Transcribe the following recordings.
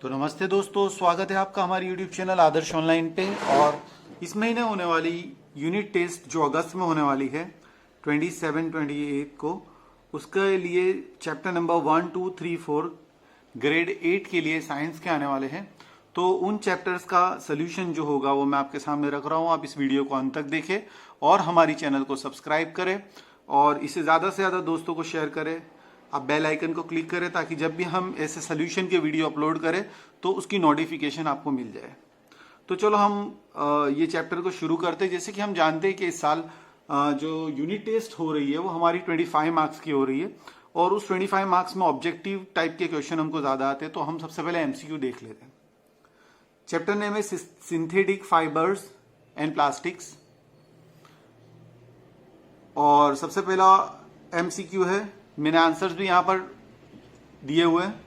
तो नमस्ते दोस्तों, स्वागत है आपका हमारे YouTube चैनल आदर्श ऑनलाइन पे। और इस महीने होने वाली यूनिट टेस्ट जो अगस्त में होने वाली है 27-28 को, उसके लिए चैप्टर नंबर 1, 2, 3, 4 ग्रेड 8 के लिए साइंस के आने वाले हैं। तो उन चैप्टर्स का सोल्यूशन जो होगा वो मैं आपके सामने रख रहा हूँ। आप इस वीडियो को अंत तक देखें और हमारी चैनल को सब्सक्राइब करें और इसे ज़्यादा से ज़्यादा दोस्तों को शेयर करें। आप बेल आइकन को क्लिक करें ताकि जब भी हम ऐसे सोल्यूशन के वीडियो अपलोड करें तो उसकी नोटिफिकेशन आपको मिल जाए। तो चलो हम ये चैप्टर को शुरू करते हैं। जैसे कि हम जानते हैं कि इस साल जो यूनिट टेस्ट हो रही है वो हमारी 25 मार्क्स की हो रही है और उस 25 मार्क्स में ऑब्जेक्टिव टाइप के क्वेश्चन हमको ज़्यादा आते हैं। तो हम सबसे पहले एमसीक्यू देख लेते हैं। चैप्टर नेम है सिंथेटिक फाइबर्स एंड प्लास्टिक्स और सबसे पहला एमसीक्यू है। मैंने आंसर्स भी यहां पर दिए हुए हैं।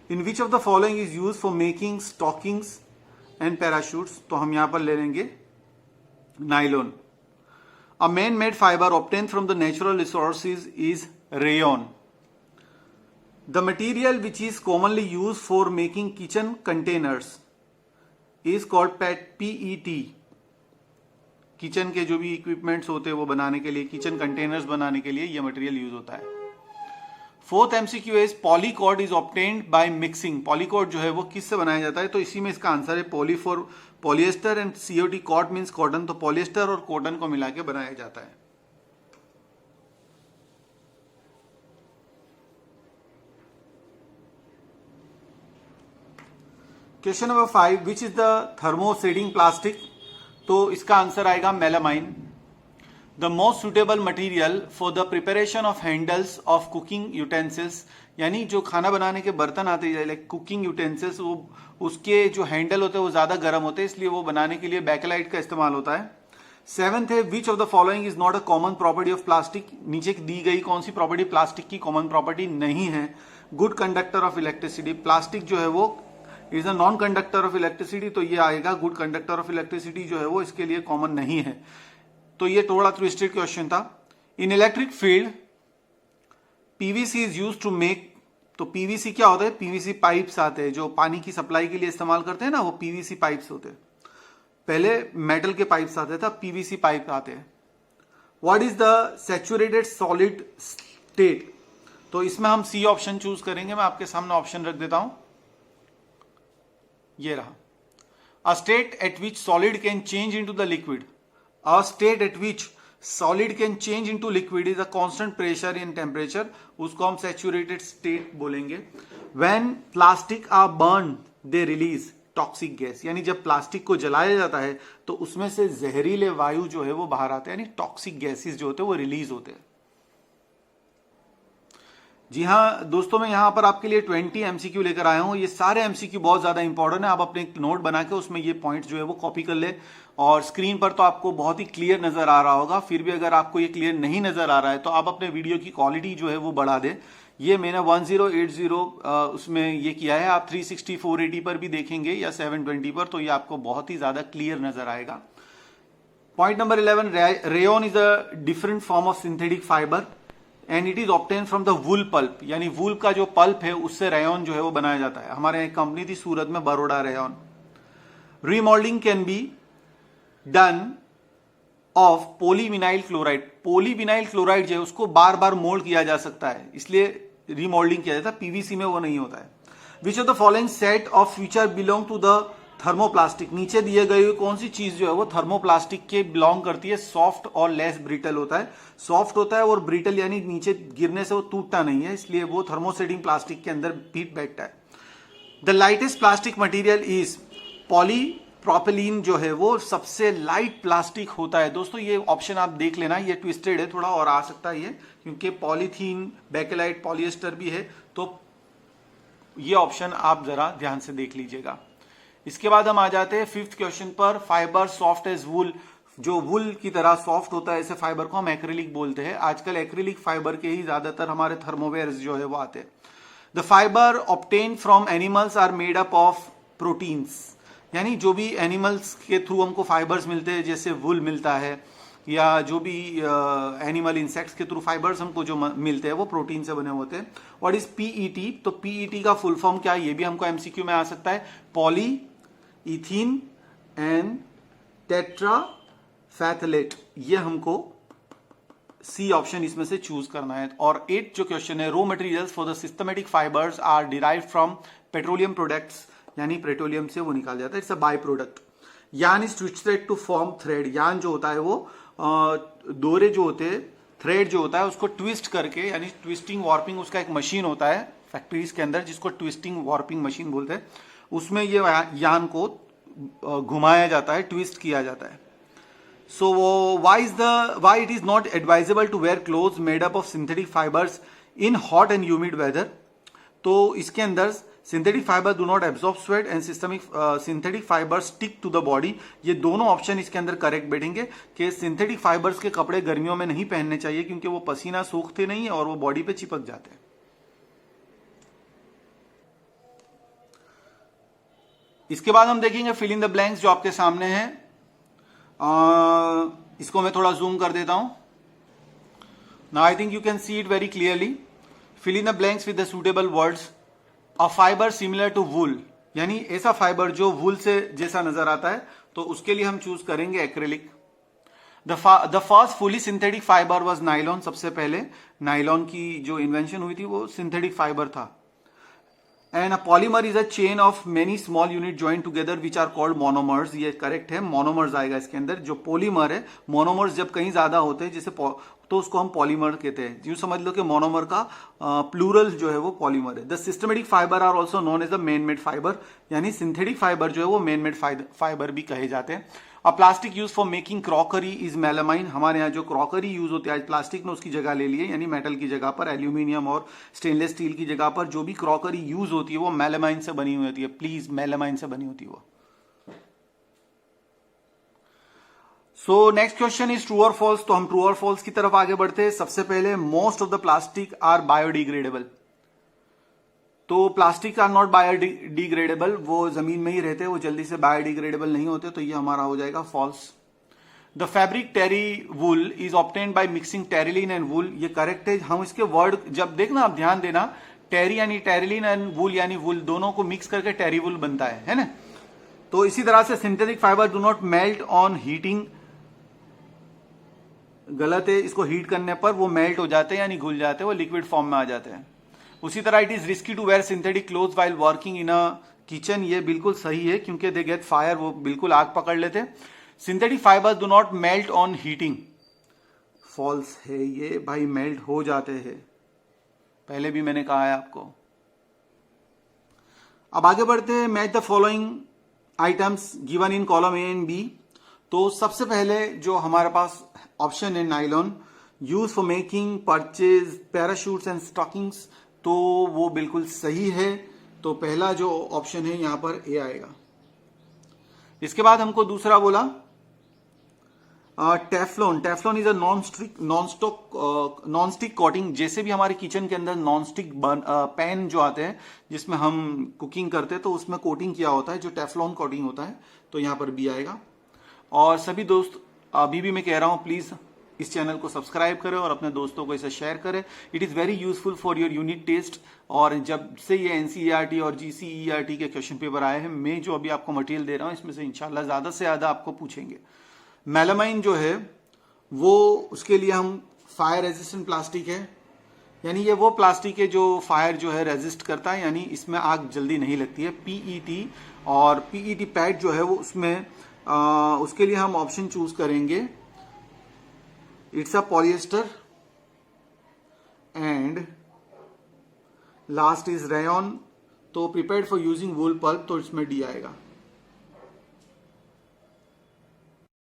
In which of the following is use for making stockings and parachutes. तो हम यहां पर ले लेंगे nylon. A man made fibre obtain from the natural resources is rayon. The material which is commonly use for making kitchen containers is called PET. Kitchen के जो भी equipments होते हैं वो बनाने के लिए, किचन कंटेनर्स बनाने के लिए ये मटेरियल यूज होता है। Fourth MCQ is polycord is obtained by mixing. Polycord जो है वो किससे बनाया जाता है? तो इसी में इसका आंसर है poly for polyester and C O T. Cot means cotton, तो पॉलिएस्टर और कॉटन को मिला के बनाया जाता है। Question number 5, which is the thermosetting plastic. तो इसका आंसर आएगा melamine. The most suitable material for the preparation of handles of cooking utensils. यानी जो खाना बनाने के बर्तन आते हैं लाइक कुकिंग यूटेंसिल्स, वो उसके जो हैंडल होते हैं वो ज्यादा गर्म होते हैं, इसलिए वो बनाने के लिए बैकेलाइट का इस्तेमाल होता है। सेवंथ है which of the following is not a common property of plastic. नीचे दी गई कौन सी प्रॉपर्टी प्लास्टिक की कॉमन प्रॉपर्टी नहीं है? Good conductor of electricity. Plastic जो है वो is a non conductor of electricity, तो ये आएगा गुड कंडक्टर ऑफ इलेक्ट्रिसिटी जो है वो इसके लिए कॉमन नहीं है। तो ये थोड़ा ट्विस्टेड क्वेश्चन था। In electric field PVC is use to make. तो पीवीसी क्या होता है? पीवीसी पाइप्स आते हैं जो पानी की सप्लाई के लिए इस्तेमाल करते हैं ना, वो पीवीसी पाइप्स होते हैं। पहले मेटल के पाइप्स आते थे, पीवीसी पाइप आते हैं। What is the saturated solid state. तो इसमें हम सी ऑप्शन चूज करेंगे। मैं आपके सामने ऑप्शन रख देता हूं, ये रहा। A state eight which solid can change into the liquid. A state at which solid can change into liquid is a constant pressure and temperature, उसको हम saturated state बोलेंगे। When plastic are burned, they release toxic gas। यानी जब plastic को जलाया जाता है तो उसमें से जहरीले वायु जो है वो बाहर आते हैं, यानी टॉक्सिक गैसेस जो होते हैं वो रिलीज होते हैं। जी हाँ दोस्तों, मैं यहां पर आपके लिए 20 एमसीक्यू लेकर आया हूं। ये सारे एमसीक्यू बहुत ज्यादा इंपॉर्टेंट है। आप अपने नोट बना के उसमें ये पॉइंट जो है वो कॉपी कर ले। और स्क्रीन पर तो आपको बहुत ही क्लियर नजर आ रहा होगा, फिर भी अगर आपको ये क्लियर नहीं नजर आ रहा है तो आप अपने वीडियो की क्वालिटी जो है वो बढ़ा दे। ये मैंने 1080 उसमें ये किया है। आप 360 480 पर भी देखेंगे या 720 पर, तो ये आपको बहुत ही ज्यादा क्लियर नजर आएगा। Point number 11, rayon is a different form of synthetic fibre and it is obtain from the wool pulp. यानी वूल का जो पल्प है उससे रेयन जो है वो बनाया जाता है। हमारे एक कंपनी थी सूरत में, Baroda rayon. Remoulding can be done of polyvinyl chloride. Polyvinyl chloride जो है उसको बार बार मोल्ड किया जा सकता है, इसलिए रीमोल्डिंग किया जाता है। पीवीसी में वो नहीं होता है। Which of the following set of feature belong to the thermoplastic. नीचे दिए गए कौन सी चीज जो है वो थर्मोप्लास्टिक के बिलोंग करती है? सॉफ्ट और लेस ब्रिटल होता है। सॉफ्ट होता है और ब्रिटल यानी नीचे गिरने से वो टूटता नहीं है, इसलिए वो थर्मोसेडिंग प्लास्टिक के अंदर भी बैठता है। The lightest plastic material is polypropylene. जो है वो सबसे लाइट प्लास्टिक होता है। दोस्तों ये ऑप्शन आप देख लेना, ये ट्विस्टेड है थोड़ा और आ सकता है ये, क्योंकि पॉलीथीन, बैकेलाइट, पॉलिएस्टर भी है, तो ये ऑप्शन आप जरा ध्यान से देख लीजिएगा। इसके बाद हम आ जाते हैं 5th क्वेश्चन पर। फाइबर सॉफ्ट एज वूल। जो वूल की तरह सॉफ्ट होता है ऐसे फाइबर को हम एक्रिलिक बोलते हैं। आजकल एक्रिलिक फाइबर के ही ज्यादातर हमारे थर्मोवेयर जो है वो आते हैं। The fibre obtain from animals are made up of proteins. यानी जो भी एनिमल्स के थ्रू हमको फाइबर्स मिलते हैं, जैसे वूल मिलता है या जो भी एनिमल इंसेक्ट्स के थ्रू फाइबर्स हमको जो मिलते हैं वो प्रोटीन से बने होते हैं। What is PET? तो पीईटी का फुल फॉर्म क्या है, ये भी हमको एमसीक्यू में आ सकता है। पॉली इथीन एंड टेट्राफैथलेट, ये हमको सी ऑप्शन इसमें से चूज करना है। और 8 जो क्वेश्चन है, raw materials for the systematic fibres are derived from petroleum products, यानी पेट्रोलियम से वो निकाल जाता है, it's a by product. Yarn is twisted to form thread, yarn जो होता है वो डोरे जो होते हैं, थ्रेड जो होता है उसको ट्विस्ट करके, यानी ट्विस्टिंग वॉर्पिंग उसका एक मशीन होता है फैक्ट्रीज के अंदर जिसको ट्विस्टिंग वॉर्पिंग मशीन बोलते हैं, उसमें ये यार्न को घुमाया जाता है, ट्विस्ट किया जाता है। सो why it is not advisable to wear clothes made up of synthetic fibers in hot and humid weather? तो इसके अंदर synthetic fibre do not absorb sweat and synthetic fibre stick to the body, ये दोनों option इसके अंदर correct बैठेंगे कि synthetic fibres के कपड़े गर्मियों में नहीं पहनने चाहिए क्योंकि वो पसीना सूखते नहीं है और वो बॉडी पे चिपक जाते हैं। इसके बाद हम देखेंगे फिल इन द ब्लैंक्स जो आपके सामने है। इसको मैं थोड़ा जूम कर देता हूं। Now I think you can see it very clearly. Fill in the blanks with the suitable words. A fibre similar to wool, यानी ऐसा फाइबर जो वुल से जैसा नजर आता है, तो उसके लिए हम चूज करेंगे acrylic. The first fully synthetic fibre was nylon, सबसे पहले नाइलॉन की जो इन्वेंशन हुई थी वो सिंथेटिक फाइबर था। And a polymer is a chain of many small unit join together which are called monomers, ये करेक्ट है, मोनोमर्स आएगा इसके अंदर। जो पॉलीमर है, मोनोमर्स जब कहीं ज्यादा होते हैं जैसे तो उसको हम पॉलीमर कहते हैं। यूं समझ लो कि मोनोमर का प्लूरल जो है वो पॉलीमर है। The systematic fibre are also known as the man made fibre, यानी सिंथेटिक फाइबर जो है वो मेन मेड फाइबर भी कहे जाते हैं। अ plastic use for making crockery is melamine, हमारे यहाँ जो क्रॉकरी यूज होती है आज प्लास्टिक ने उसकी जगह ले ली है, यानी मेटल की जगह पर एल्यूमिनियम और स्टेनलेस स्टील की जगह पर जो भी क्रॉकरी यूज होती है वो मेलामाइन से बनी हुई होती है। प्लीज, मेलामाइन से बनी होती है वो। So next question is true और फॉल्स। तो हम ट्रू और फॉल्स की तरफ आगे बढ़ते हैं। सबसे पहले, most of the plastic are biodegradable. तो प्लास्टिक आर नॉट बायोडिग्रेडेबल, वो जमीन में ही रहते हैं, वो जल्दी से बायोडिग्रेडेबल नहीं होते, तो ये हमारा हो जाएगा false. The fabric terry wool is obtained by mixing terylene and wool, ये करेक्ट है। हम इसके वर्ड जब देखना, आप ध्यान देना, टेरी यानी टेरिलिन एंड वुल यानी वुल, दोनों को मिक्स करके टेरी वुल बनता है ना। तो इसी तरह से synthetic fibre do not melt on heating, गलत है, इसको हीट करने पर वो मेल्ट हो जाते हैं यानी घुल जाते हैं, वो लिक्विड फॉर्म में आ जाते हैं। उसी तरह it is risky to wear synthetic clothes while working in a kitchen, ये बिल्कुल सही है क्योंकि दे गेट फायर, वो बिल्कुल आग पकड़ लेते। Synthetic fibres do not melt on heating, false है ये भाई, मेल्ट हो जाते हैं, पहले भी मैंने कहा है आपको। अब आगे बढ़ते हैं। Match the following items given in column A and B. तो सबसे पहले जो हमारे पास ऑप्शन है nylon, use for making purchase parachutes and stockings, तो वो बिल्कुल सही है। तो पहला जो ऑप्शन है यहां पर ए आएगा। इसके बाद हमको दूसरा बोला Teflon. Teflon is a non stick coating, जैसे भी हमारे किचन के अंदर नॉन स्टिक पैन जो आते हैं जिसमें हम कुकिंग करते हैं तो उसमें कोटिंग किया होता है, जो टेफ्लॉन कोटिंग होता है, तो यहां पर बी आएगा। और सभी दोस्त, अभी भी मैं कह रहा हूं, प्लीज इस चैनल को सब्सक्राइब करें और अपने दोस्तों को इसे शेयर करें। It is very useful for your unit test. और जब से ये एनसीईआरटी और जीसीईआरटी के क्वेश्चन पेपर आए हैं, मैं जो अभी आपको मटेरियल दे रहा हूं इसमें से इंशाल्लाह ज़्यादा से ज़्यादा आपको पूछेंगे। मेलामाइन जो है वो, उसके लिए हम फायर रेजिस्टेंट प्लास्टिक है, यानी ये वो प्लास्टिक है जो फायर जो है रेजिस्ट करता है, यानी इसमें आग जल्दी नहीं लगती है। पीईटी और पीईटी पैड जो है वो उसमें उसके लिए हम ऑप्शन चूज करेंगे, it's a polyester and last is rayon. तो prepared for using wool pulp, तो इसमें डी आएगा।